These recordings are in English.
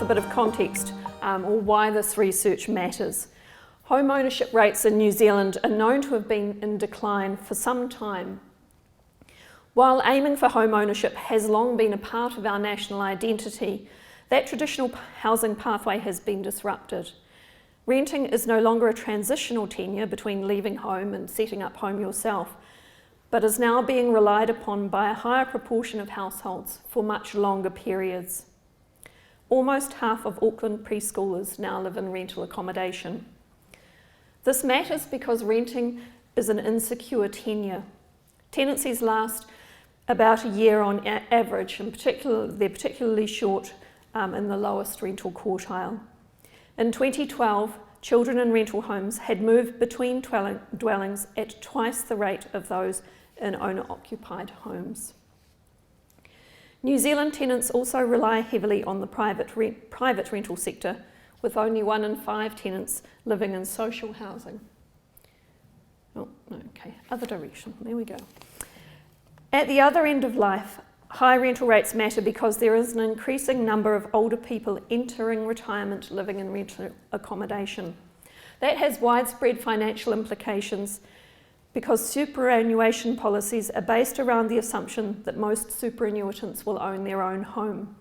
bit of context or why this research matters. Home ownership rates in New Zealand are known to have been in decline for some time. While aiming for home ownership has long been a part of our national identity, that traditional housing pathway has been disrupted. Renting is no longer a transitional tenure between leaving home and setting up home yourself, but is now being relied upon by a higher proportion of households for much longer periods. Almost half of Auckland preschoolers now live in rental accommodation. This matters because renting is an insecure tenure. Tenancies last about a year on average, and they're particularly short in the lowest rental quartile. In 2012, children in rental homes had moved between dwellings at twice the rate of those in owner-occupied homes. New Zealand tenants also rely heavily on the private rental sector, with only 1 in 5 tenants living in social housing. Oh, okay, other direction, there we go. At the other end of life, high rental rates matter because there is an increasing number of older people entering retirement living in rental accommodation. That has widespread financial implications because superannuation policies are based around the assumption that most superannuitants will own their own home.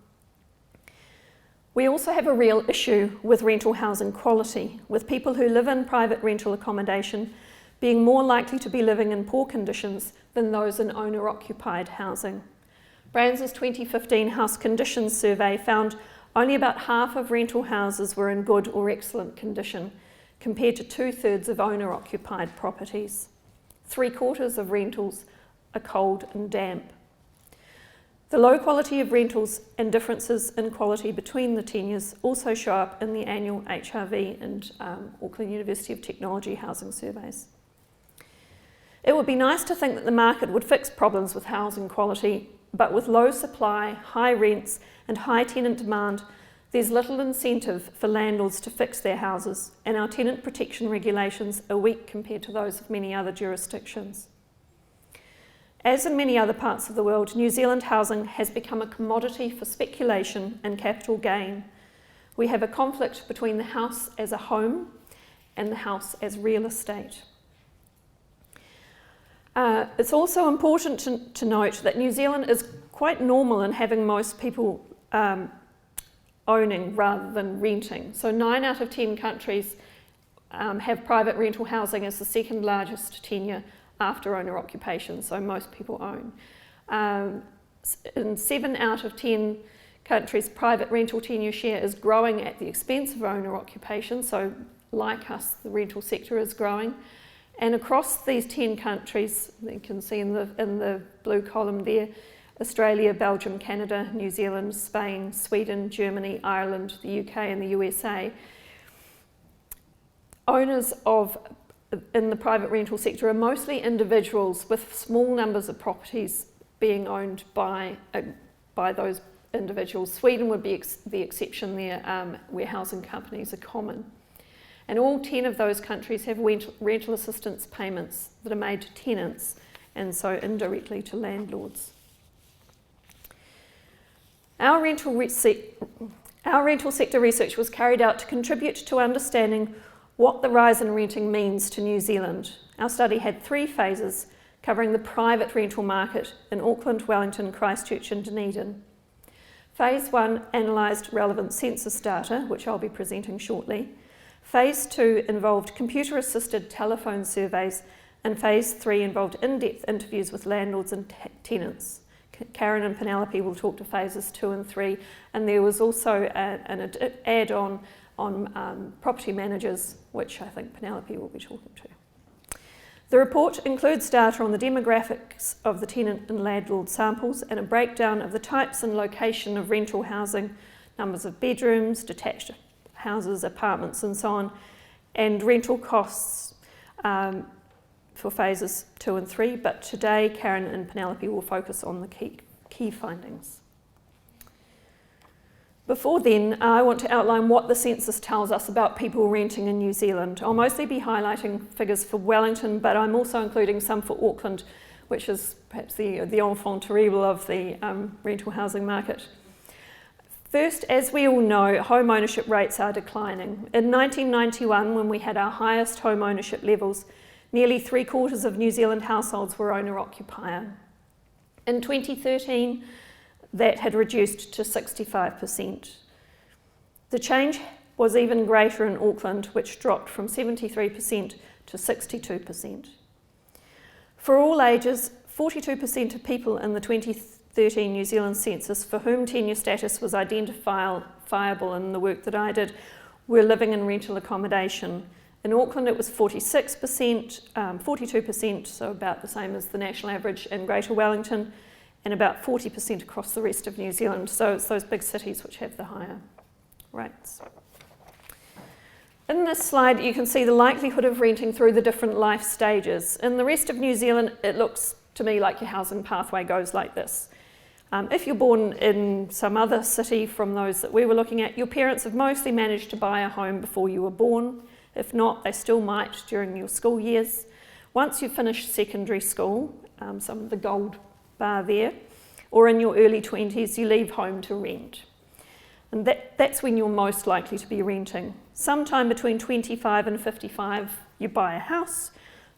We also have a real issue with rental housing quality, with people who live in private rental accommodation being more likely to be living in poor conditions than those in owner-occupied housing. BRANZ's 2015 House Conditions Survey found only about half of rental houses were in good or excellent condition, compared to 2/3 of owner-occupied properties. 3/4 of rentals are cold and damp. The low quality of rentals and differences in quality between the tenures also show up in the annual HRV and Auckland University of Technology housing surveys. It would be nice to think that the market would fix problems with housing quality, but with low supply, high rents and high tenant demand, there's little incentive for landlords to fix their houses, and our tenant protection regulations are weak compared to those of many other jurisdictions. As in many other parts of the world, New Zealand housing has become a commodity for speculation and capital gain. We have a conflict between the house as a home and the house as real estate. It's also important to note that New Zealand is quite normal in having most people owning rather than renting. So 9 out of 10 countries have private rental housing as the second largest tenure after owner occupation, so most people own. In 7 out of 10 countries, private rental tenure share is growing at the expense of owner occupation, so like us, the rental sector is growing. And across these 10 countries, you can see in the blue column there, Australia, Belgium, Canada, New Zealand, Spain, Sweden, Germany, Ireland, the UK and the USA, owners in the private rental sector are mostly individuals with small numbers of properties being owned by those individuals. Sweden would be the exception there, where housing companies are common. And all 10 of those countries have rental assistance payments that are made to tenants and so indirectly to landlords. Our rental sector research was carried out to contribute to understanding what the rise in renting means to New Zealand. Our study had 3 phases covering the private rental market in Auckland, Wellington, Christchurch and Dunedin. Phase 1 analysed relevant census data, which I'll be presenting shortly. Phase 2 involved computer-assisted telephone surveys, and Phase 3 involved in-depth interviews with landlords and tenants. Karen and Penelope will talk to Phases 2 and 3, and there was also an add-on on property managers, which I think Penelope will be talking to. The report includes data on the demographics of the tenant and landlord samples and a breakdown of the types and location of rental housing, numbers of bedrooms, detached houses, apartments and so on, and rental costs for phases 2 and 3, but today Karen and Penelope will focus on the key findings. Before then, I want to outline what the census tells us about people renting in New Zealand. I'll mostly be highlighting figures for Wellington, but I'm also including some for Auckland, which is perhaps the enfant terrible of the rental housing market. First, as we all know, home ownership rates are declining. In 1991, when we had our highest home ownership levels, nearly 3/4 of New Zealand households were owner-occupier. In 2013, that had reduced to 65%. The change was even greater in Auckland, which dropped from 73% to 62%. For all ages, 42% of people in the 2013 New Zealand census for whom tenure status was identifiable in the work that I did were living in rental accommodation. In Auckland it was 46%, 42%, so about the same as the national average in Greater Wellington, and about 40% across the rest of New Zealand. So it's those big cities which have the higher rates. In this slide you can see the likelihood of renting through the different life stages. In the rest of New Zealand it looks to me like your housing pathway goes like this. If you're born in some other city from those that we were looking at, your parents have mostly managed to buy a home before you were born. If not, they still might during your school years. Once you finish secondary school, some of the gold bar there, or in your early 20s, you leave home to rent. And that's when you're most likely to be renting. Sometime between 25 and 55, you buy a house,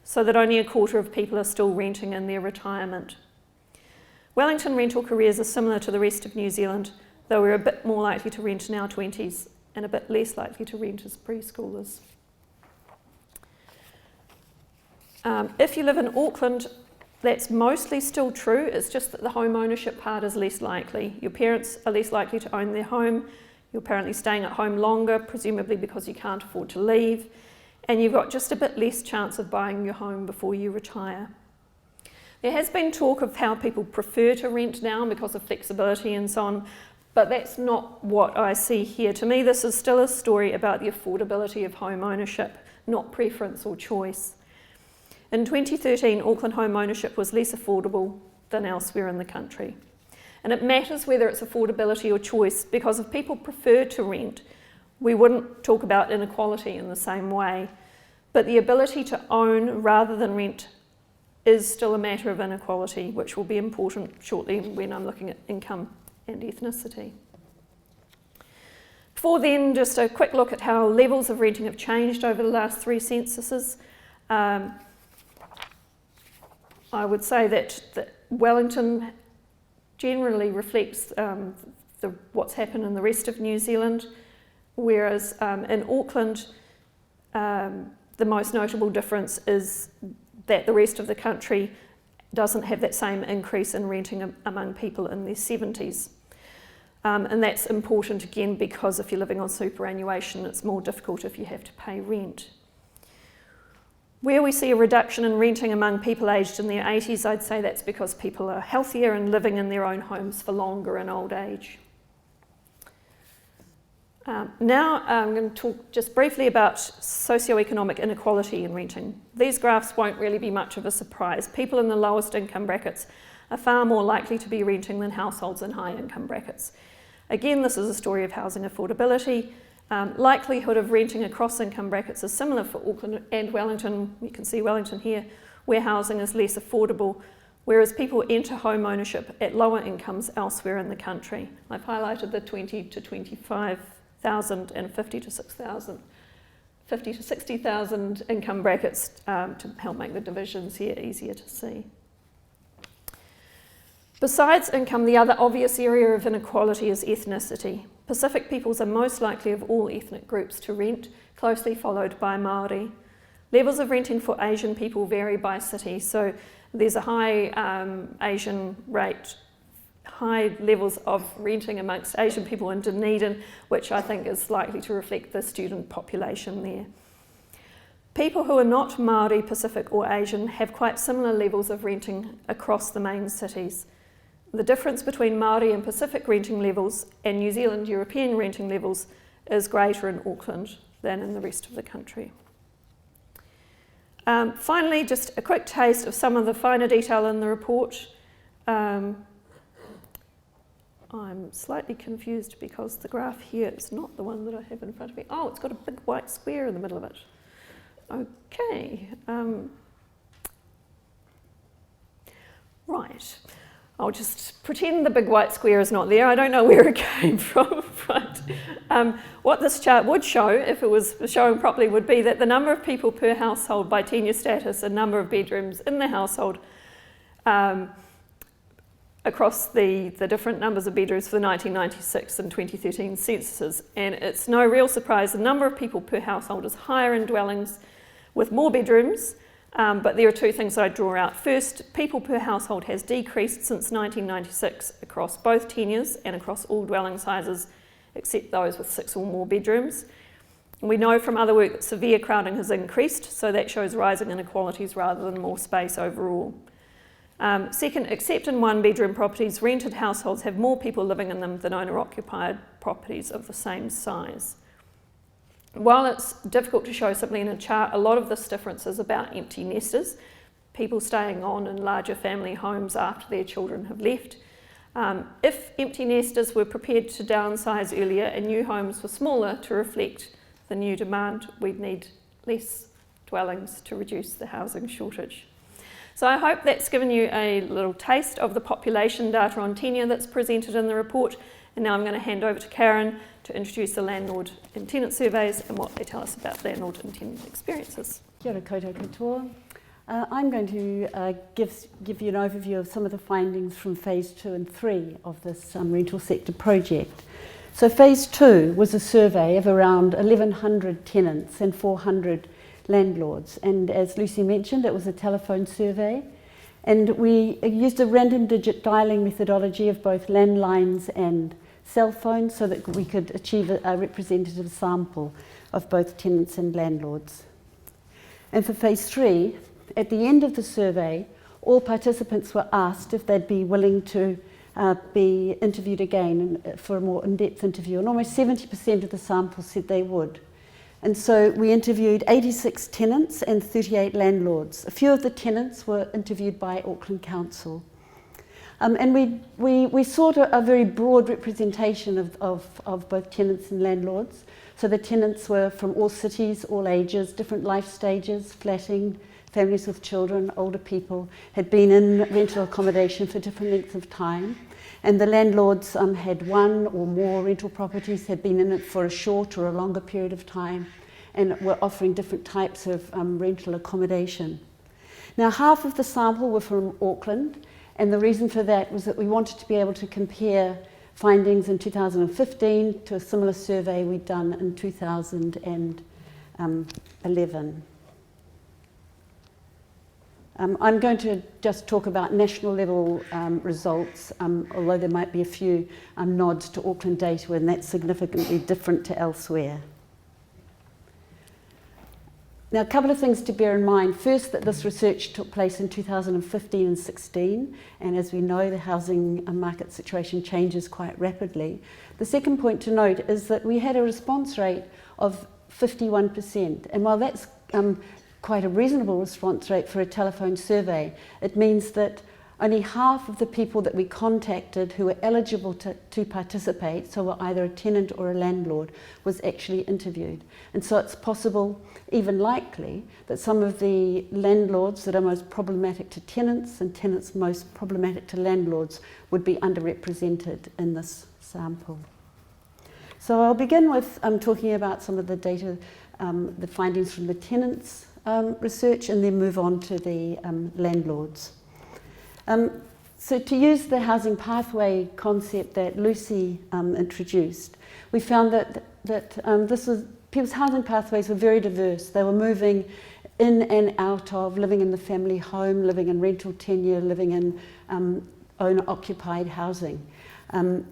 so that only 1/4 of people are still renting in their retirement. Wellington rental careers are similar to the rest of New Zealand, though we're a bit more likely to rent in our 20s and a bit less likely to rent as preschoolers. If you live in Auckland, that's mostly still true. It's just that the home ownership part is less likely. Your parents are less likely to own their home. You're apparently staying at home longer, presumably because you can't afford to leave. And you've got just a bit less chance of buying your home before you retire. There has been talk of how people prefer to rent now because of flexibility and so on, but that's not what I see here. To me, this is still a story about the affordability of home ownership, not preference or choice. In 2013, Auckland home ownership was less affordable than elsewhere in the country. And it matters whether it's affordability or choice, because if people prefer to rent, we wouldn't talk about inequality in the same way. But the ability to own rather than rent is still a matter of inequality, which will be important shortly when I'm looking at income and ethnicity. Before then, just a quick look at how levels of renting have changed over the last 3 censuses. I would say that Wellington generally reflects what's happened in the rest of New Zealand, whereas in Auckland, the most notable difference is that the rest of the country doesn't have that same increase in renting among people in their 70s. And that's important again because if you're living on superannuation, it's more difficult if you have to pay rent. Where we see a reduction in renting among people aged in their 80s, I'd say that's because people are healthier and living in their own homes for longer in old age. Now I'm going to talk just briefly about socio-economic inequality in renting. These graphs won't really be much of a surprise. People in the lowest income brackets are far more likely to be renting than households in high income brackets. Again, this is a story of housing affordability. Likelihood of renting across income brackets is similar for Auckland and Wellington. You can see Wellington here, where housing is less affordable, whereas people enter home ownership at lower incomes elsewhere in the country. I've highlighted the 20 to 25,000 and 50 to 60,000 income brackets to help make the divisions here easier to see. Besides income, the other obvious area of inequality is ethnicity. Pacific peoples are most likely of all ethnic groups to rent, closely followed by Māori. Levels of renting for Asian people vary by city, so there's a high Asian rate, high levels of renting amongst Asian people in Dunedin, which I think is likely to reflect the student population there. People who are not Māori, Pacific or Asian have quite similar levels of renting across the main cities. The difference between Māori and Pacific renting levels and New Zealand European renting levels is greater in Auckland than in the rest of the country. Finally, just a quick taste of some of the finer detail in the report. I'm slightly confused because the graph here is not the one that I have in front of me. Oh, it's got a big white square in the middle of it. Okay. Right. I'll just pretend the big white square is not there. I don't know where it came from, but what this chart would show, if it was showing properly, would be that the number of people per household by tenure status and number of bedrooms in the household across the different numbers of bedrooms for the 1996 and 2013 censuses. And it's no real surprise the number of people per household is higher in dwellings with more bedrooms. But there are two things that I draw out. First, people per household has decreased since 1996 across both tenures and across all dwelling sizes, except those with 6 or more bedrooms. And we know from other work that severe crowding has increased, so that shows rising inequalities rather than more space overall. Second, except in one-bedroom properties, rented households have more people living in them than owner-occupied properties of the same size. While it's difficult to show something in a chart, a lot of this difference is about empty nesters, people staying on in larger family homes after their children have left. If empty nesters were prepared to downsize earlier and new homes were smaller to reflect the new demand, we'd need less dwellings to reduce the housing shortage. So I hope that's given you a little taste of the population data on tenure that's presented in the report. And now I'm going to hand over to Karen to introduce the landlord and tenant surveys and what they tell us about landlord and tenant experiences. Kia ora koutou katoa. I'm going to give you an overview of some of the findings from Phase 2 and 3 of this rental sector project. So Phase 2 was a survey of around 1,100 tenants and 400 landlords. And as Lucy mentioned, it was a telephone survey. And we used a random digit dialing methodology of both landlines and cell phones so that we could achieve a representative sample of both tenants and landlords. And for Phase 3, at the end of the survey, all participants were asked if they'd be willing to be interviewed again for a more in-depth interview, and almost 70% of the sample said they would. And so we interviewed 86 tenants and 38 landlords. A few of the tenants were interviewed by Auckland Council. And we sought a very broad representation of both tenants and landlords. So the tenants were from all cities, all ages, different life stages, flatting, families with children, older people, had been in rental accommodation for different lengths of time. And the landlords had one or more rental properties, had been in it for a short or a longer period of time, and were offering different types of rental accommodation. Now, half of the sample were from Auckland, and the reason for that was that we wanted to be able to compare findings in 2015 to a similar survey we'd done in 2011. I'm going to just talk about national level results, although there might be a few nods to Auckland data, and that's significantly different to elsewhere. Now, a couple of things to bear in mind. First, that this research took place in 2015 and 16, and as we know, the housing market situation changes quite rapidly. The second point to note is that we had a response rate of 51%, and while that's quite a reasonable response rate for a telephone survey, it means that only half of the people that we contacted who were eligible to participate, so were either a tenant or a landlord, was actually interviewed. And so it's possible, even likely, that some of the landlords that are most problematic to tenants and tenants most problematic to landlords would be underrepresented in this sample. So I'll begin with talking about some of the data, the findings from the tenants research, and then move on to the landlords. So to use the housing pathway concept that Lucy introduced, we found that people's housing pathways were very diverse. They were moving in and out of living in the family home, living in rental tenure, living in owner-occupied housing. And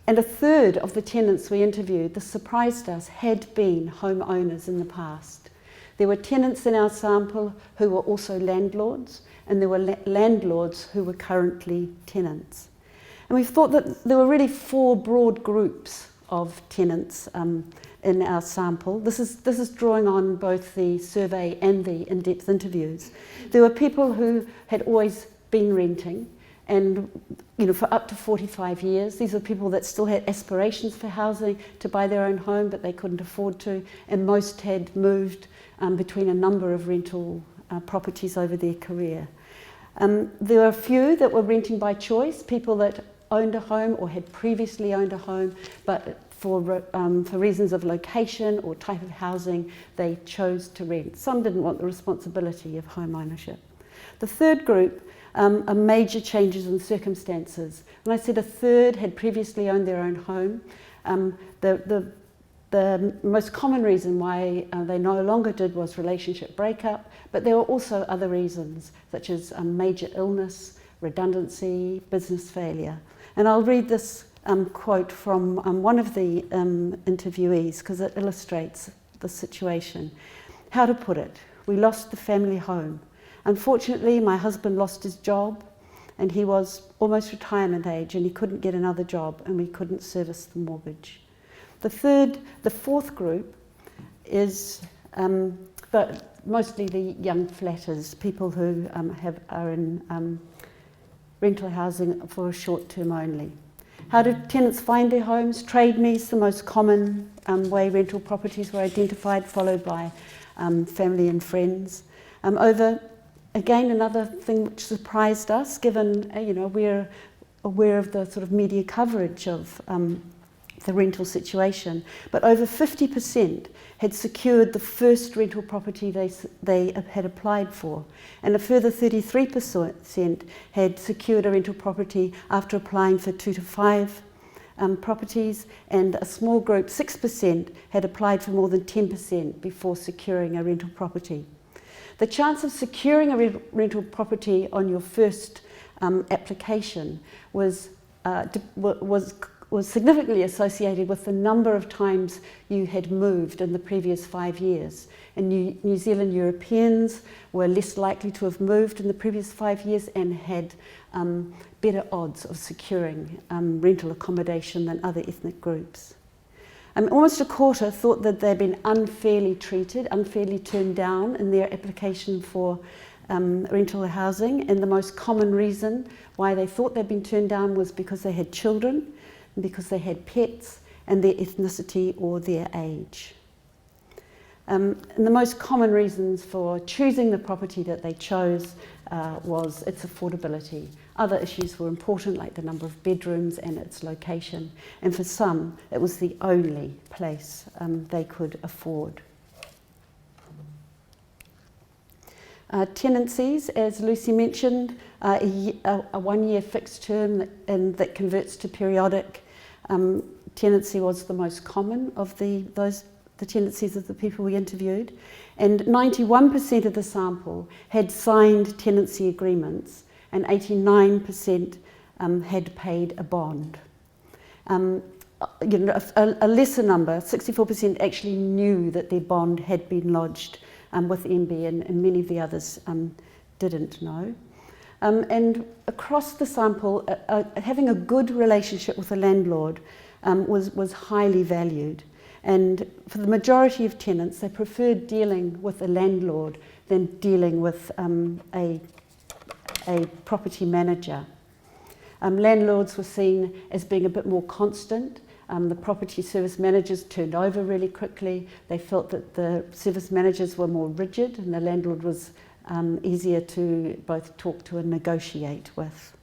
a third of the tenants we interviewed, this surprised us, had been homeowners in the past. There were tenants in our sample who were also landlords, and there were landlords who were currently tenants. And we thought that there were really four broad groups of tenants in our sample. This is drawing on both the survey and the in-depth interviews. There were people who had always been renting, and for up to 45 years. These were people that still had aspirations for housing, to buy their own home, but they couldn't afford to, and most had moved between a number of rental properties over their career. There were a few that were renting by choice, people that owned a home or had previously owned a home, but for reasons of location or type of housing, they chose to rent. Some didn't want the responsibility of home ownership. The third group are major changes in circumstances. When I said a third had previously owned their own home, the most common reason why they no longer did was relationship breakup, but there were also other reasons, such as major illness, redundancy, business failure. And I'll read this quote from one of the interviewees because it illustrates the situation. How to put it? We lost the family home. Unfortunately, my husband lost his job and he was almost retirement age and he couldn't get another job and we couldn't service the mortgage. The fourth group is mostly the young flatters, people who are in rental housing for a short term only. How do tenants find their homes? Trade me's the most common way rental properties were identified, followed by family and friends. Again, another thing which surprised us, given we're aware of the sort of media coverage of the rental situation, but over 50% had secured the first rental property they had applied for, and a further 33% had secured a rental property after applying for 2 to 5 properties, and a small group, 6%, had applied for more than 10% before securing a rental property. The chance of securing a rental property on your first application was significantly associated with the number of times you had moved in the previous 5 years. And New Zealand Europeans were less likely to have moved in the previous 5 years and had better odds of securing rental accommodation than other ethnic groups. Almost a quarter thought that they'd been unfairly treated, unfairly turned down in their application for rental housing, and the most common reason why they thought they'd been turned down was because they had children, because they had pets, and their ethnicity or their age. And the most common reasons for choosing the property that they chose was its affordability. Other issues were important, like the number of bedrooms and its location, and for some it was the only place they could afford. Tenancies, as Lucy mentioned, a 1-year fixed term that converts to periodic. Tenancy was the most common of the tenancies of the people we interviewed, and 91% of the sample had signed tenancy agreements and 89% had paid a bond. A lesser number, 64%, actually knew that their bond had been lodged with MB, and many of the others didn't know. And across the sample, having a good relationship with a landlord was highly valued. And for the majority of tenants, they preferred dealing with a landlord than dealing with a property manager. Landlords were seen as being a bit more constant. The property service managers turned over really quickly. They felt that the service managers were more rigid and the landlord was easier to both talk to and negotiate with.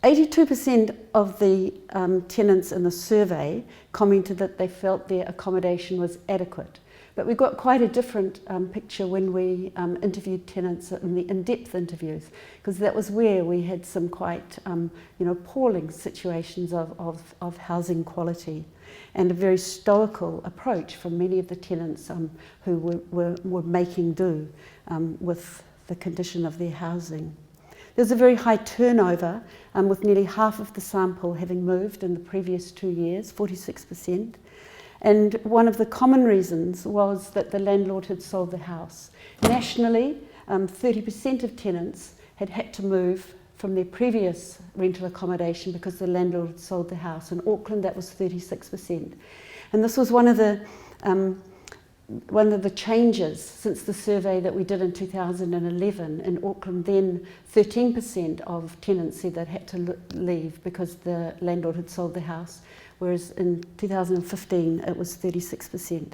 82% of the tenants in the survey commented that they felt their accommodation was adequate. But we got quite a different picture when we interviewed tenants in the in-depth interviews, because that was where we had some quite appalling situations of housing quality, and a very stoical approach from many of the tenants who were making do with the condition of their housing. There's a very high turnover, with nearly half of the sample having moved in the previous 2 years, 46%. And one of the common reasons was that the landlord had sold the house. Nationally, 30% of tenants had to move from their previous rental accommodation because the landlord had sold the house. In Auckland, that was 36%. And this was one of the changes since the survey that we did in 2011. In Auckland, then 13% of tenants said they'd had to leave because the landlord had sold the house, whereas in 2015 it was 36%.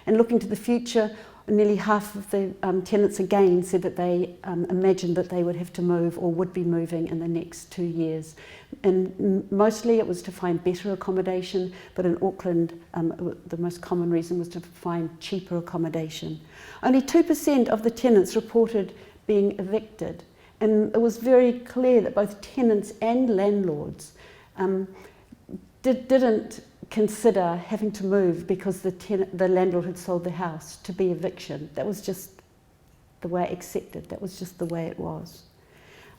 And looking to the future, nearly half of the tenants again said that they imagined that they would have to move or would be moving in the next 2 years. And mostly it was to find better accommodation, but in Auckland the most common reason was to find cheaper accommodation. Only 2% of the tenants reported being evicted, and it was very clear that both tenants and landlords didn't consider having to move because the landlord had sold the house to be eviction. That was just the way accepted. That was just the way it was.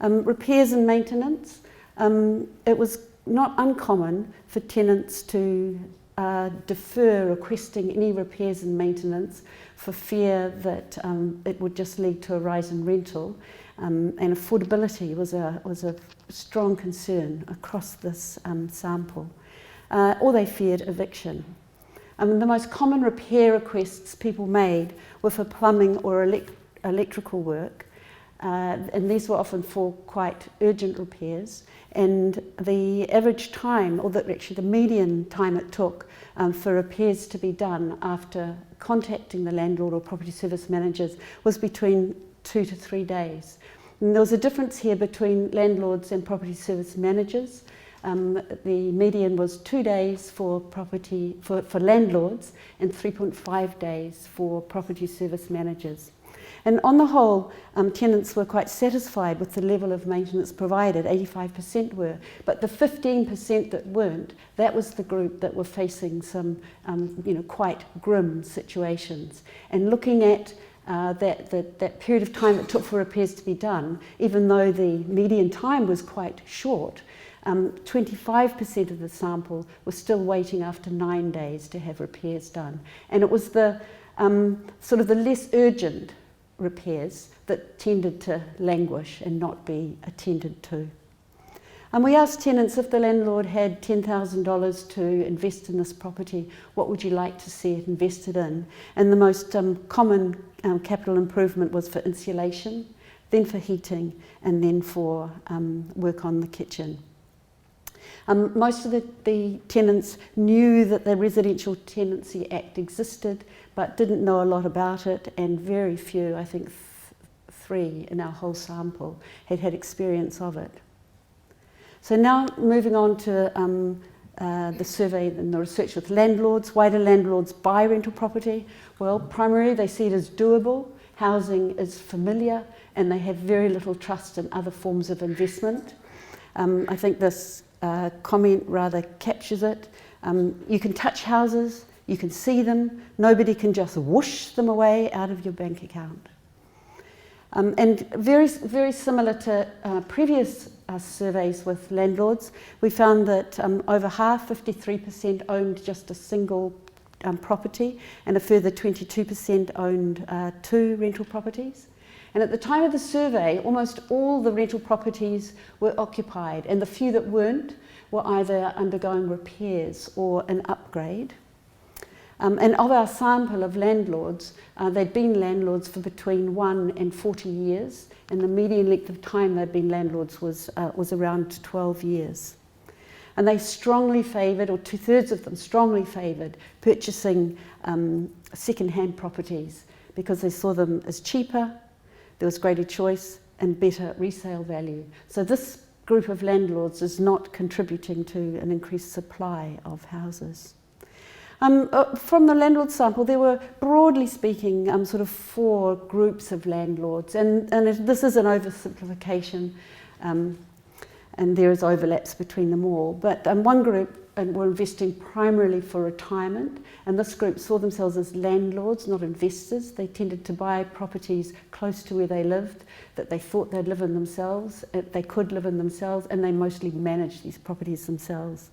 Repairs and maintenance. It was not uncommon for tenants to defer requesting any repairs and maintenance for fear that it would just lead to a rise in rental. And affordability was a strong concern across this sample. Or they feared eviction. The most common repair requests people made were for plumbing or electrical work, and these were often for quite urgent repairs. And the average time, or actually the median time it took for repairs to be done after contacting the landlord or property service managers was between 2 to 3 days. And there was a difference here between landlords and property service managers. The median was 2 days for landlords and 3.5 days for property service managers. And on the whole, tenants were quite satisfied with the level of maintenance provided, 85% were, but the 15% that weren't, that was the group that were facing some quite grim situations. And looking at that period of time it took for repairs to be done, even though the median time was quite short, 25% of the sample was still waiting after 9 days to have repairs done. And it was the sort of the less urgent repairs that tended to languish and not be attended to. And we asked tenants if the landlord had $10,000 to invest in this property, what would you like to see it invested in? And the most common capital improvement was for insulation, then for heating, and then for work on the kitchen. Most of the tenants knew that the Residential Tenancy Act existed, but didn't know a lot about it, and very few, I think 3 in our whole sample, had experience of it. So now moving on to the survey and the research with landlords. Why do landlords buy rental property? Well, primarily they see it as doable, housing is familiar, and they have very little trust in other forms of investment. I think this comment rather captures it. You can touch houses, you can see them, nobody can just whoosh them away out of your bank account. And very, very similar to previous surveys with landlords, we found that over half, 53%, owned just a single property, and a further 22% owned 2 rental properties. And at the time of the survey, almost all the rental properties were occupied, and the few that weren't were either undergoing repairs or an upgrade. And of our sample of landlords, they'd been landlords for between 1 and 40 years, and the median length of time they'd been landlords was around 12 years. And they strongly favoured, or 2/3 of them strongly favoured, purchasing second-hand properties because they saw them as cheaper, there was greater choice and better resale value. So this group of landlords is not contributing to an increased supply of houses. From the landlord sample, there were, broadly speaking, sort of 4 groups of landlords, and this is an oversimplification, and there is overlaps between them all. But one group were investing primarily for retirement, and this group saw themselves as landlords, not investors. They tended to buy properties close to where they lived, that they thought they'd live in themselves, they could live in themselves, and they mostly managed these properties themselves.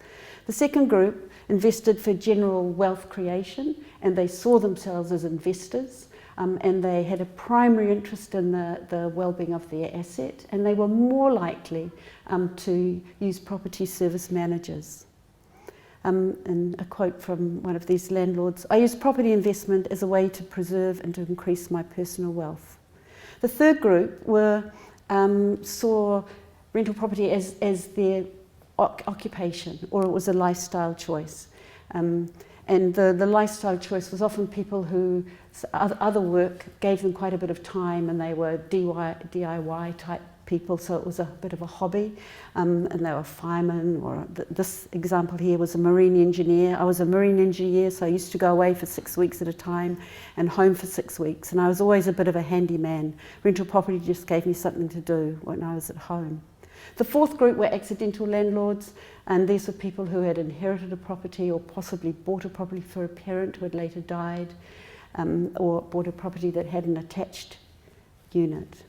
The second group invested for general wealth creation, and they saw themselves as investors, and they had a primary interest in the well-being of their asset, and they were more likely to use property service managers. And a quote from one of these landlords: "I use property investment as a way to preserve and to increase my personal wealth." The third group saw rental property as their occupation, or it was a lifestyle choice. And And the lifestyle choice was often people who other work gave them quite a bit of time, and they were DIY type people, so it was a bit of a hobby, and they were firemen, or this example here was a marine engineer. I was a marine engineer, so I used to go away for 6 weeks at a time and home for 6 weeks, and I was always a bit of a handyman. Rental property just gave me something to do when I was at home. The fourth group were accidental landlords, and these were people who had inherited a property or possibly bought a property for a parent who had later died, or bought a property that had an attached unit.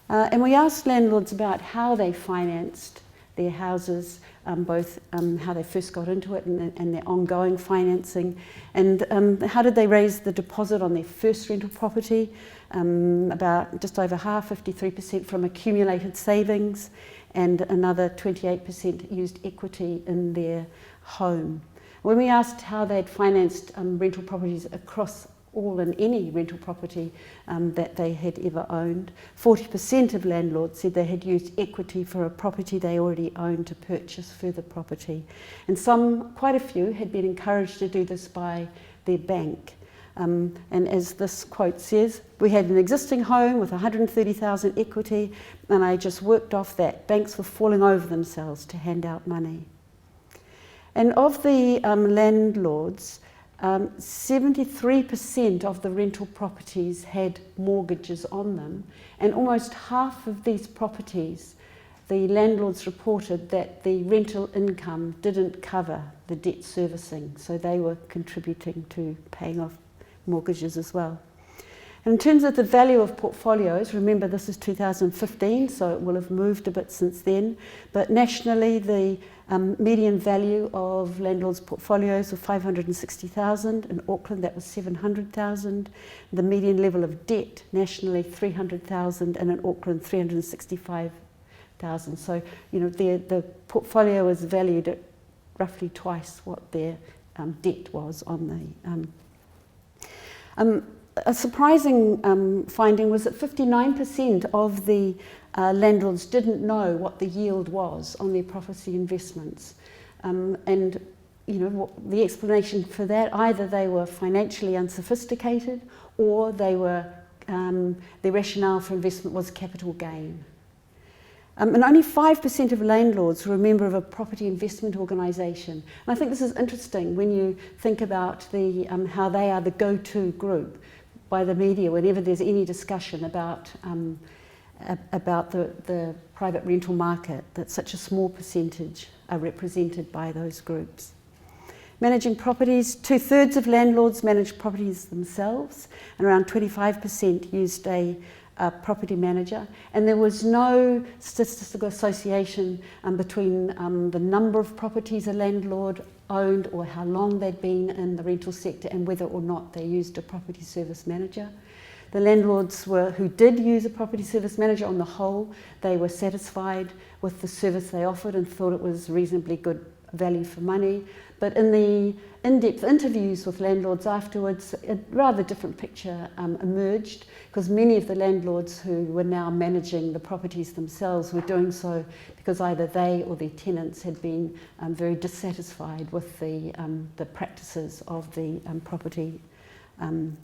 And we asked landlords about how they financed their houses, both how they first got into it and their ongoing financing, and how did they raise the deposit on their first rental property, about just over half, 53% from accumulated savings, and another 28% used equity in their home. When we asked how they'd financed rental properties across all and any rental property that they had ever owned, 40% of landlords said they had used equity for a property they already owned to purchase further property. And quite a few, had been encouraged to do this by their bank. And as this quote says, we had an existing home with 130,000 equity, and I just worked off that. Banks were falling over themselves to hand out money. And of the landlords, 73% of the rental properties had mortgages on them, and almost half of these properties, the landlords reported that the rental income didn't cover the debt servicing, so they were contributing to paying off mortgages as well. And in terms of the value of portfolios, remember this is 2015, so it will have moved a bit since then, but nationally the median value of landlords' portfolios was 560,000. In Auckland that was 700,000. The median level of debt nationally 300,000, and in Auckland 365,000. So the portfolio was valued at roughly twice what their debt was on the. A surprising finding was that 59% of the landlords didn't know what the yield was on their property investments. And the explanation for that, either they were financially unsophisticated, or they were their rationale for investment was capital gain. And only 5% of landlords were a member of a property investment organisation. And I think this is interesting when you think about how they are the go-to group by the media whenever there's any discussion about the private rental market, that such a small percentage are represented by those groups. Managing properties, 2/3 of landlords managed properties themselves, and around 25% used a property manager, and there was no statistical association between the number of properties a landlord owned or how long they'd been in the rental sector and whether or not they used a property service manager. The landlords who did use a property service manager, on the whole, they were satisfied with the service they offered and thought it was reasonably good value for money. But in the in-depth interviews with landlords afterwards, a rather different picture emerged, because many of the landlords who were now managing the properties themselves were doing so because either they or their tenants had been very dissatisfied with the practices of the property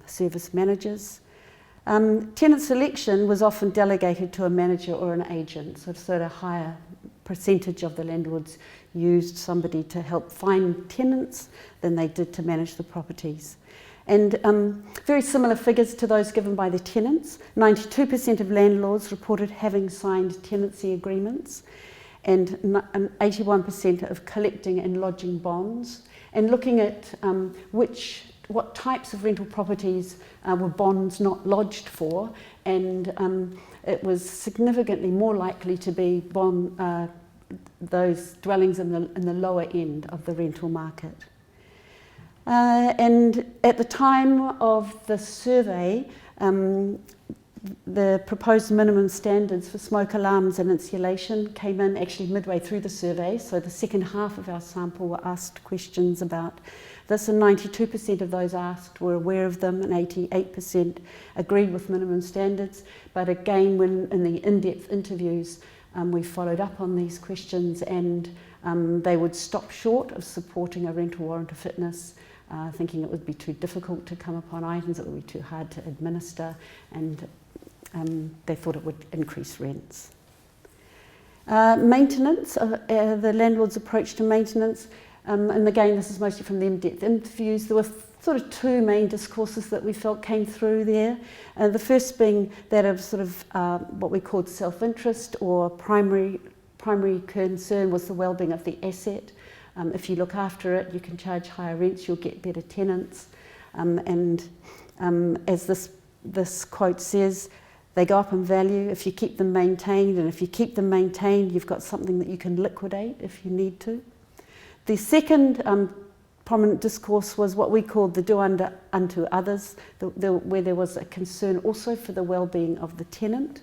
service managers. Tenant selection was often delegated to a manager or an agent, so a higher percentage of the landlords used somebody to help find tenants than they did to manage the properties. And very similar figures to those given by the tenants. 92% of landlords reported having signed tenancy agreements, and 81% of collecting and lodging bonds. And looking at what types of rental properties were bonds not lodged for, and it was significantly more likely to be those dwellings in the lower end of the rental market. And at the time of the survey, the proposed minimum standards for smoke alarms and insulation came in actually midway through the survey, so the second half of our sample were asked questions about this, and 92% of those asked were aware of them, and 88% agreed with minimum standards. But again, when in the in-depth interviews, we followed up on these questions, and they would stop short of supporting a rental warrant of fitness, thinking it would be too difficult to come upon items, it would be too hard to administer, and they thought it would increase rents. Maintenance, the landlord's approach to maintenance, and again this is mostly from the in-depth interviews. There were sort of two main discourses that we felt came through there. The first being that of sort of what we called self-interest, or primary concern was the well-being of the asset. If you look after it, you can charge higher rents, you'll get better tenants. As this quote says, they go up in value if you keep them maintained, and if you keep them maintained, you've got something that you can liquidate if you need to. The second prominent discourse was what we called the do unto others, where there was a concern also for the well-being of the tenant,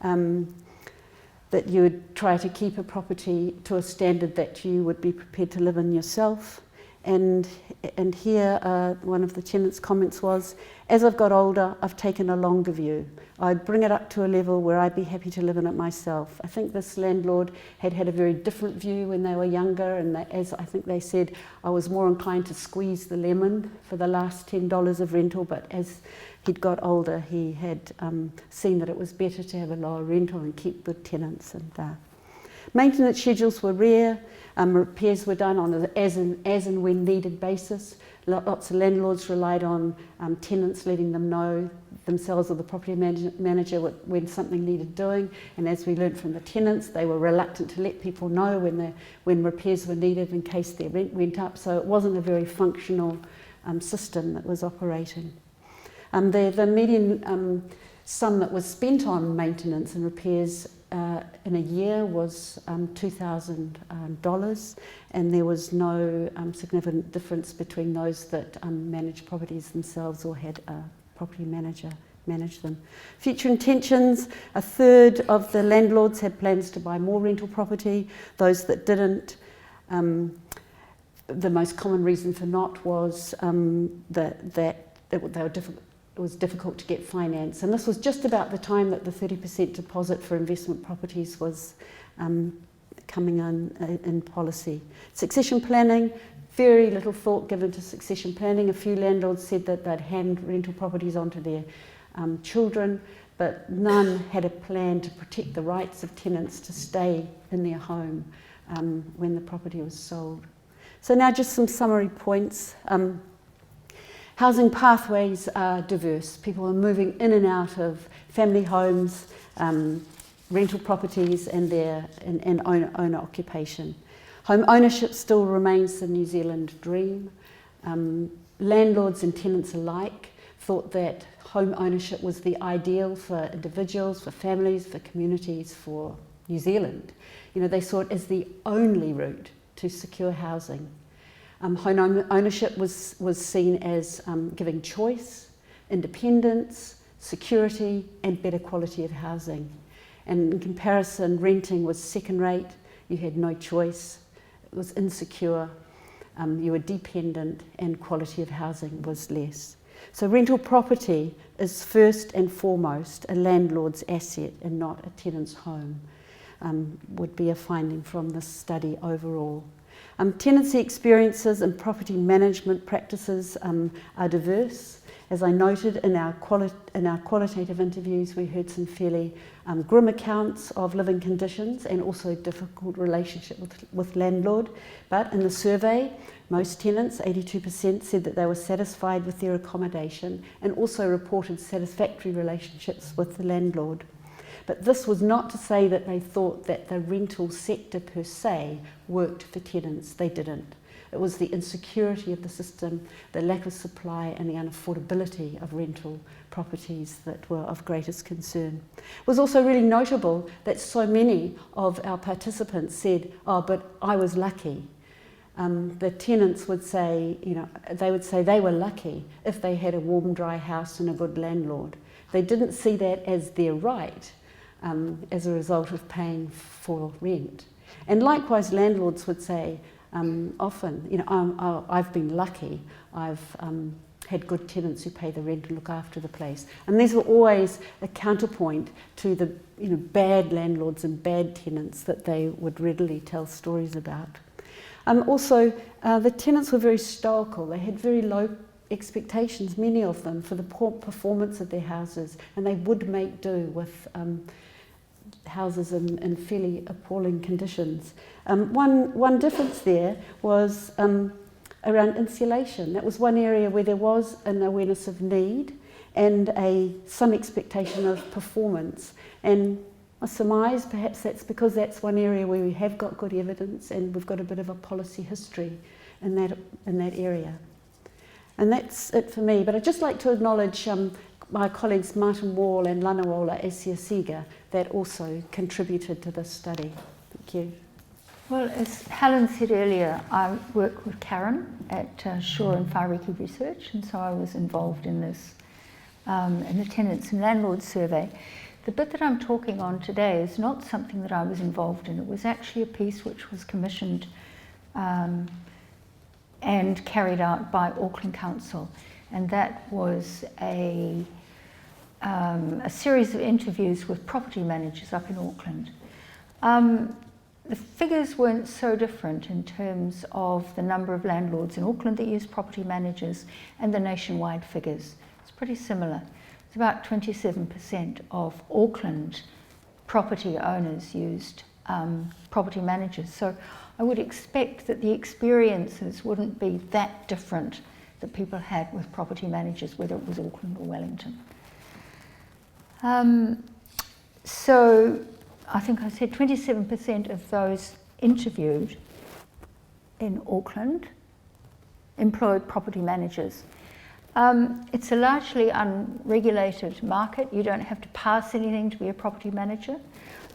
that you would try to keep a property to a standard that you would be prepared to live in yourself. And here one of the tenants' comments was, as I've got older, I've taken a longer view. I'd bring it up to a level where I'd be happy to live in it myself. I think this landlord had a very different view when they were younger, and as I think they said, I was more inclined to squeeze the lemon for the last $10 of rental, but as he'd got older, he had seen that it was better to have a lower rental and keep good tenants. And maintenance schedules were rare. Repairs were done on an as and when needed basis. Lots of landlords relied on tenants letting them know themselves or the property manager when something needed doing. And as we learnt from the tenants, they were reluctant to let people know when repairs were needed in case their rent went up. So it wasn't a very functional system that was operating. The median sum that was spent on maintenance and repairs in a year was $2,000, and there was no significant difference between those that managed properties themselves or had a property manager manage them. Future intentions: a third of the landlords had plans to buy more rental property. Those that didn't, the most common reason for not was it was difficult to get finance, and this was just about the time that the 30% deposit for investment properties was coming in policy. Succession planning, very little thought given to succession planning. A few landlords said that they'd hand rental properties onto their children, but none had a plan to protect the rights of tenants to stay in their home when the property was sold. So now just some summary points. Housing pathways are diverse. People are moving in and out of family homes, rental properties, and owner occupation. Home ownership still remains the New Zealand dream. Landlords and tenants alike thought that home ownership was the ideal for individuals, for families, for communities, for New Zealand. You know, they saw it as the only route to secure housing. Home ownership was seen as giving choice, independence, security, and better quality of housing. And in comparison, renting was second rate. You had no choice. It was insecure. You were dependent, and quality of housing was less. So rental property is first and foremost a landlord's asset and not a tenant's home, would be a finding from this study overall. Tenancy experiences and property management practices are diverse. As I noted in our qualitative interviews, we heard some fairly grim accounts of living conditions and also difficult relationship with landlord. But in the survey, most tenants, 82%, said that they were satisfied with their accommodation and also reported satisfactory relationships with the landlord. But this was not to say that they thought that the rental sector per se worked for tenants. They didn't. It was the insecurity of the system, the lack of supply, and the unaffordability of rental properties that were of greatest concern. It was also really notable that so many of our participants said, "Oh, but I was lucky." The tenants would say, they would say they were lucky if they had a warm, dry house and a good landlord. They didn't see that as their right as a result of paying for rent. And likewise, landlords would say often, I've been lucky, I've had good tenants who pay the rent and look after the place. And these were always a counterpoint to the bad landlords and bad tenants that they would readily tell stories about. Also, the tenants were very stoical. They had very low expectations, many of them, for the poor performance of their houses, and they would make do with houses in fairly appalling conditions. One difference there was around insulation. That was one area where there was an awareness of need and some expectation of performance. And I surmise perhaps that's because that's one area where we have got good evidence and we've got a bit of a policy history in that area. And that's it for me. But I'd just like to acknowledge my colleagues Martin Wall and Lanawola Esiasiga that also contributed to this study. Thank you. Well, as Helen said earlier, I work with Karen at Shaw and Whariki Research, and so I was involved in this, in the Tenants and Landlords survey. The bit that I'm talking on today is not something that I was involved in. It was actually a piece which was commissioned and carried out by Auckland Council, and that was a series of interviews with property managers up in Auckland. The figures weren't so different in terms of the number of landlords in Auckland that use property managers and the nationwide figures. It's pretty similar. It's about 27% of Auckland property owners used property managers. So I would expect that the experiences wouldn't be that different that people had with property managers, whether it was Auckland or Wellington. So I think I said 27% of those interviewed in Auckland employed property managers. It's a largely unregulated market. You don't have to pass anything to be a property manager.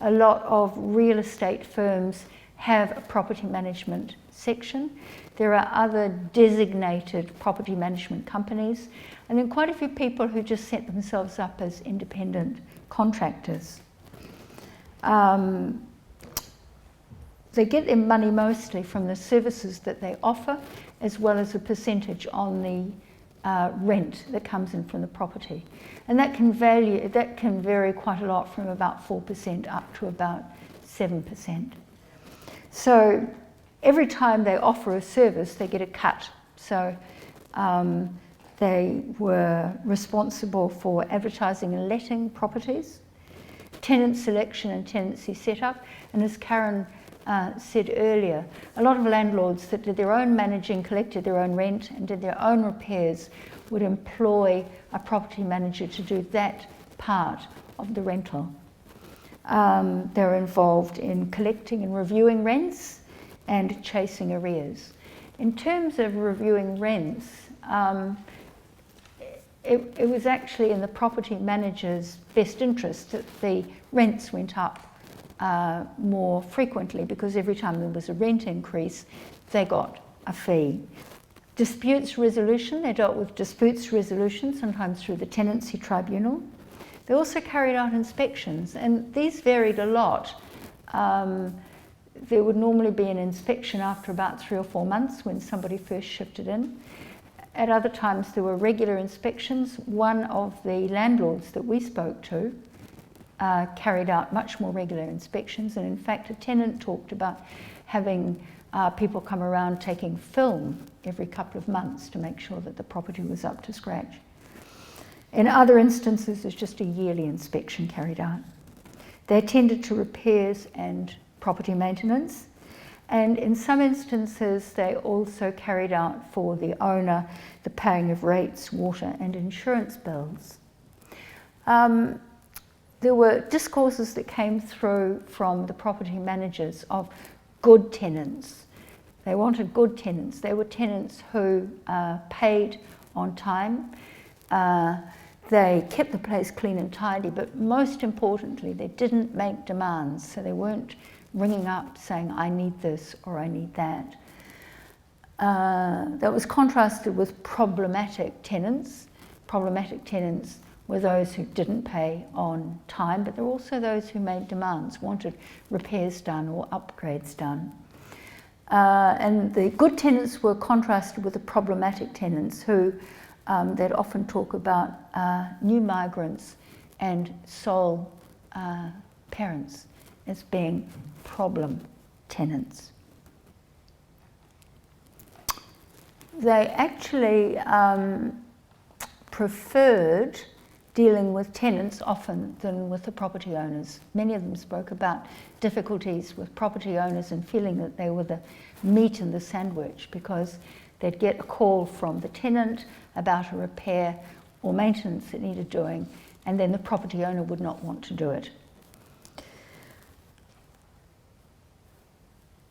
A lot of real estate firms have a property management section. There are other designated property management companies, and then quite a few people who just set themselves up as independent contractors. They get their money mostly from the services that they offer, as well as a percentage on the rent that comes in from the property. And that can vary quite a lot, from about 4% up to about 7%. So every time they offer a service, they get a cut. So they were responsible for advertising and letting properties, tenant selection and tenancy setup, and as Karen said earlier, a lot of landlords that did their own managing, collected their own rent and did their own repairs would employ a property manager to do that part of the rental. They're involved in collecting and reviewing rents and chasing arrears. In terms of reviewing rents, it was actually in the property manager's best interest that the rents went up more frequently, because every time there was a rent increase, they got a fee. Disputes resolution, they dealt with disputes resolution, sometimes through the tenancy tribunal. They also carried out inspections, and these varied a lot. There would normally be an inspection after about 3 or 4 months when somebody first shifted in. At other times there were regular inspections. One of the landlords that we spoke to carried out much more regular inspections, and in fact a tenant talked about having people come around taking film every couple of months to make sure that the property was up to scratch. In other instances, there's just a yearly inspection carried out. They attended to repairs and property maintenance, and in some instances they also carried out for the owner the paying of rates, water and insurance bills. There were discourses that came through from the property managers of good tenants. They wanted good tenants. They were tenants who paid on time. They kept the place clean and tidy, but most importantly, they didn't make demands. So they weren't ringing up saying, I need this or I need that. That was contrasted with problematic tenants. Problematic tenants were those who didn't pay on time, but there were also those who made demands, wanted repairs done or upgrades done. And the good tenants were contrasted with the problematic tenants who they'd often talk about new migrants and sole parents as being problem tenants. they actually preferred dealing with tenants often than with the property owners. Many of them spoke about difficulties with property owners and feeling that they were the meat in the sandwich, because they'd get a call from the tenant about a repair or maintenance that needed doing, and then the property owner would not want to do it.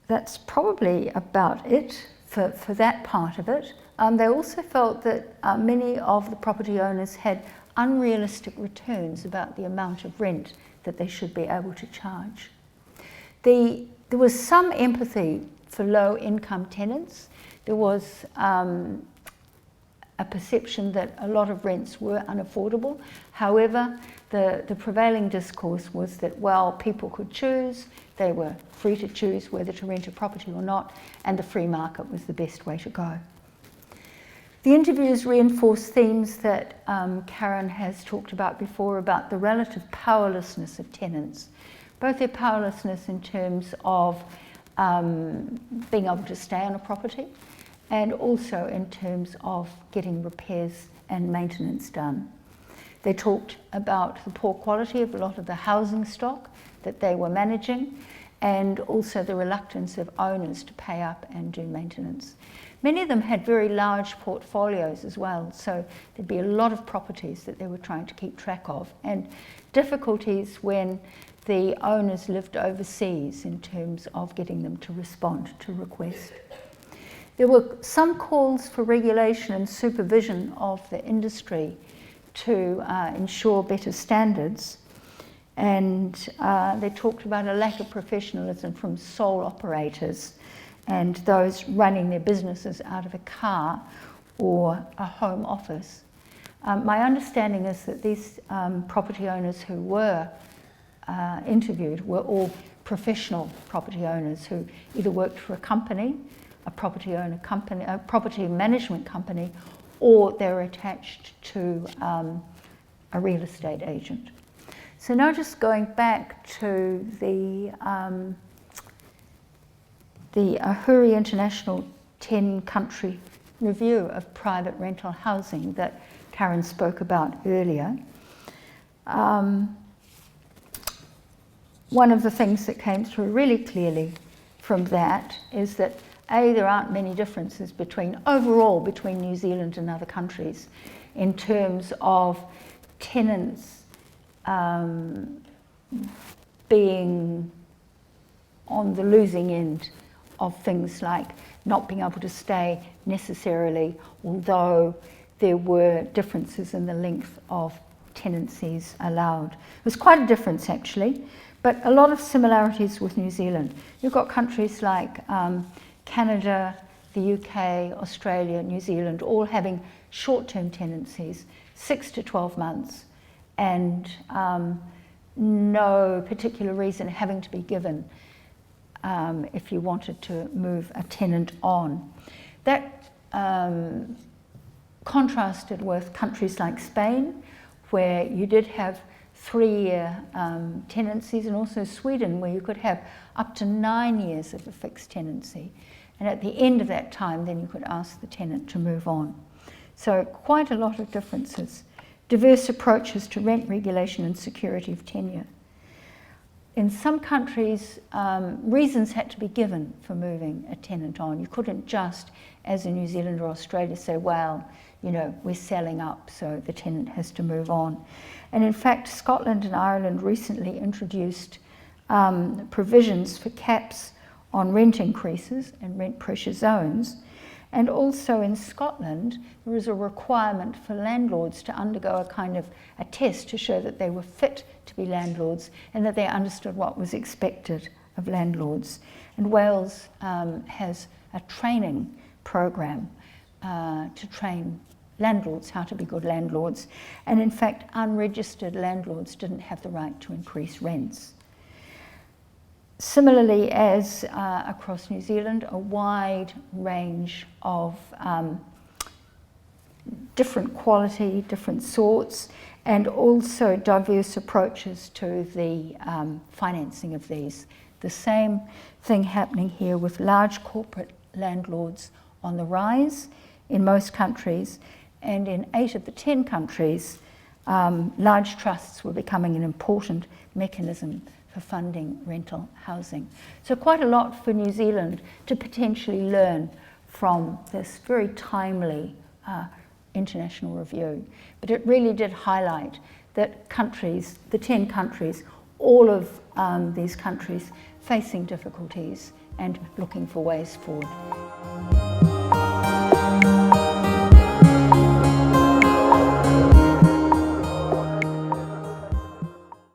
That's probably about it for that part of it. They also felt that many of the property owners had unrealistic returns about the amount of rent that they should be able to charge. There was some empathy for low-income tenants. There was a perception that a lot of rents were unaffordable. However, the prevailing discourse was that, well, people could choose, they were free to choose whether to rent a property or not, and the free market was the best way to go. The interviews reinforced themes that Karen has talked about before, about the relative powerlessness of tenants, both their powerlessness in terms of being able to stay on a property, and also in terms of getting repairs and maintenance done. They talked about the poor quality of a lot of the housing stock that they were managing, and also the reluctance of owners to pay up and do maintenance. Many of them had very large portfolios as well, so there'd be a lot of properties that they were trying to keep track of, and difficulties when the owners lived overseas in terms of getting them to respond to requests. There were some calls for regulation and supervision of the industry to ensure better standards, and they talked about a lack of professionalism from sole operators and those running their businesses out of a car or a home office. My understanding is that these property owners who were interviewed were all professional property owners who either worked for a company, a property management company, or they're attached to a real estate agent. So now just going back to the Ahuri International 10-country review of private rental housing that Karen spoke about earlier. One of the things that came through really clearly from that is that there aren't many differences overall between New Zealand and other countries in terms of tenants being on the losing end of things like not being able to stay necessarily, although there were differences in the length of tenancies allowed. It was quite a difference actually, but a lot of similarities with New Zealand. You've got countries like Canada, the UK, Australia, New Zealand, all having short-term tenancies, 6 to 12 months, and no particular reason having to be given if you wanted to move a tenant on. That contrasted with countries like Spain, where you did have 3-year tenancies, and also Sweden, where you could have up to 9 years of a fixed tenancy. And at the end of that time, then you could ask the tenant to move on. So quite a lot of differences. Diverse approaches to rent regulation and security of tenure. In some countries, reasons had to be given for moving a tenant on. You couldn't just, as in New Zealand or Australia, say, well, you know, we're selling up, so the tenant has to move on. And in fact, Scotland and Ireland recently introduced provisions for caps on rent increases and rent pressure zones. And also in Scotland, there was a requirement for landlords to undergo a kind of a test to show that they were fit to be landlords and that they understood what was expected of landlords. And Wales has a training program to train landlords how to be good landlords. And in fact, unregistered landlords didn't have the right to increase rents. Similarly, as across New Zealand, a wide range of different quality, different sorts, and also diverse approaches to the financing of these. The same thing happening here with large corporate landlords on the rise in most countries, and in 8 of the 10 countries, large trusts were becoming an important mechanism for funding rental housing. So quite a lot for New Zealand to potentially learn from this very timely international review. But it really did highlight that countries, the 10 countries, all of these countries facing difficulties and looking for ways forward.